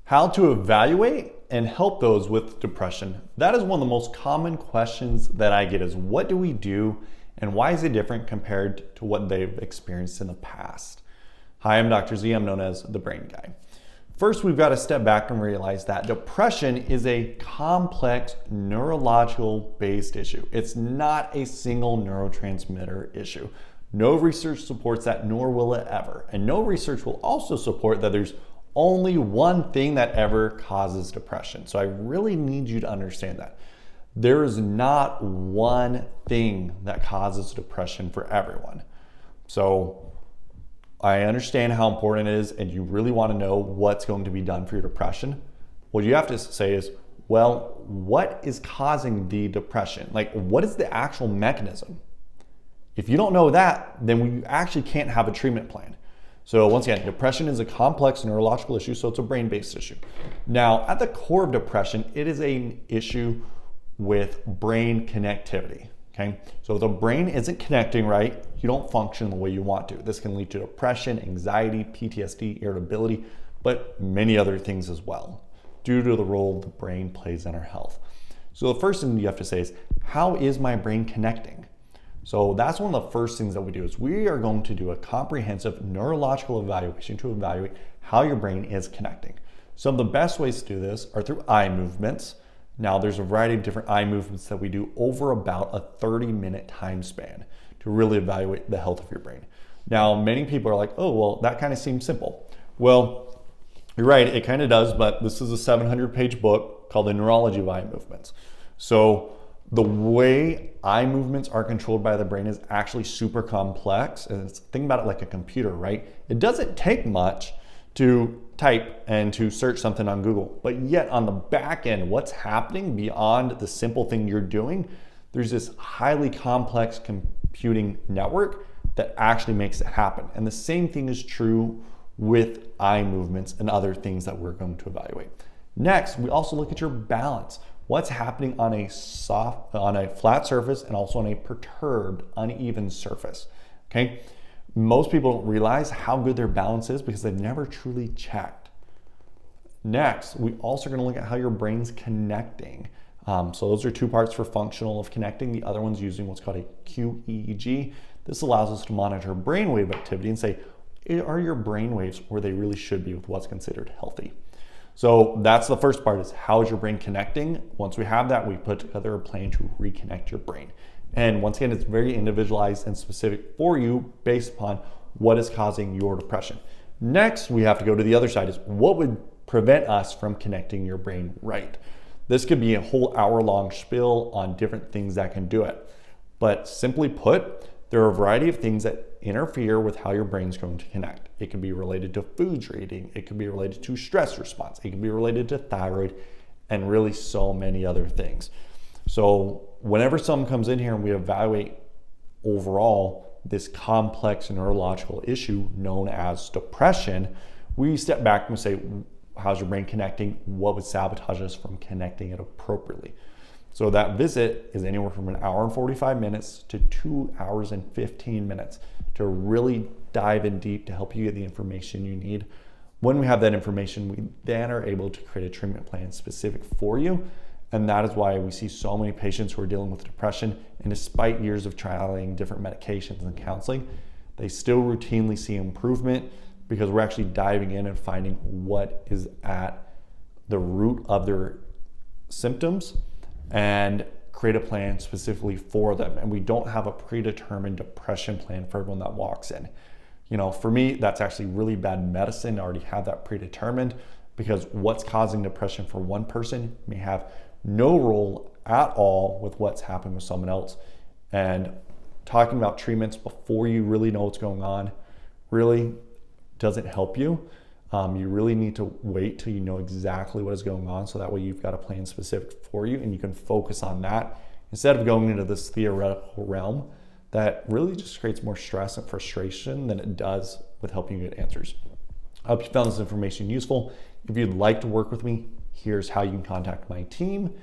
How to evaluate and help those with depression. That is one of the most common questions that I get is what do we do and why is it different compared to what they've experienced in the past? Hi, I'm Dr. Z. I'm known as the Brain Guy. First, we've got to step back and realize that depression is a complex neurological based issue. It's not a single neurotransmitter issue. No research supports that, nor will it ever. And no research will also support that there's only one thing that ever causes depression. So I really need you to understand that. There is not one thing that causes depression for everyone. So I understand how important it is and you really want to know what's going to be done for your depression. What you have to say is, well, what is causing the depression? Like, what is the actual mechanism? If you don't know that, then we actually can't have a treatment plan. So once again, depression is a complex neurological issue, so it's a brain-based issue. Now, at the core of depression, it is an issue with brain connectivity, okay? So if the brain isn't connecting right, you don't function the way you want to. This can lead to depression, anxiety, PTSD, irritability, but many other things as well, due to the role the brain plays in our health. So the first thing you have to say is, how is my brain connecting? So that's one of the first things that we do is we are going to do a comprehensive neurological evaluation to evaluate how your brain is connecting. Some of the best ways to do this are through eye movements. Now there's a variety of different eye movements that we do over about a 30-minute time span to really evaluate the health of your brain. Now many people are like, oh, well, that kind of seems simple. Well, you're right, it kind of does, but this is a 700-page book called The Neurology of Eye Movements. So the way eye movements are controlled by the brain is actually super complex. And think about it like a computer, right? It doesn't take much to type and to search something on Google, but yet on the back end, what's happening beyond the simple thing you're doing, there's this highly complex computing network that actually makes it happen. And the same thing is true with eye movements and other things that we're going to evaluate. Next, we also look at your balance. What's happening on a flat surface and also on a perturbed, uneven surface, okay? Most people don't realize how good their balance is because they've never truly checked. Next, we also are gonna look at how your brain's connecting. So those are two parts for functional of connecting. The other one's using what's called a QEEG. This allows us to monitor brainwave activity and say, are your brainwaves where they really should be with what's considered healthy? So that's the first part is how is your brain connecting? Once we have that, we put together a plan to reconnect your brain. And once again, it's very individualized and specific for you based upon what is causing your depression. Next, we have to go to the other side is what would prevent us from connecting your brain right? This could be a whole hour-long spiel on different things that can do it. But simply put, there are a variety of things that interfere with how your brain's going to connect. It can be related to foods you're eating. It can be related to stress response. It can be related to thyroid and really so many other things. So whenever someone comes in here and we evaluate overall this complex neurological issue known as depression, we step back and say, how's your brain connecting? What would sabotage us from connecting it appropriately? So that visit is anywhere from 1 hour and 45 minutes to 2 hours and 15 minutes to really dive in deep to help you get the information you need. When we have that information, we then are able to create a treatment plan specific for you. And that is why we see so many patients who are dealing with depression. And despite years of trialing different medications and counseling, they still routinely see improvement because we're actually diving in and finding what is at the root of their symptoms and create a plan specifically for them. And we don't have a predetermined depression plan for everyone that walks in. You know, for me, that's actually really bad medicine to already have that predetermined because what's causing depression for one person may have no role at all with what's happening with someone else. And talking about treatments before you really know what's going on really doesn't help you. You really need to wait till you know exactly what is going on so that way you've got a plan specific for you and you can focus on that instead of going into this theoretical realm that really just creates more stress and frustration than it does with helping you get answers. I hope you found this information useful. If you'd like to work with me, here's how you can contact my team.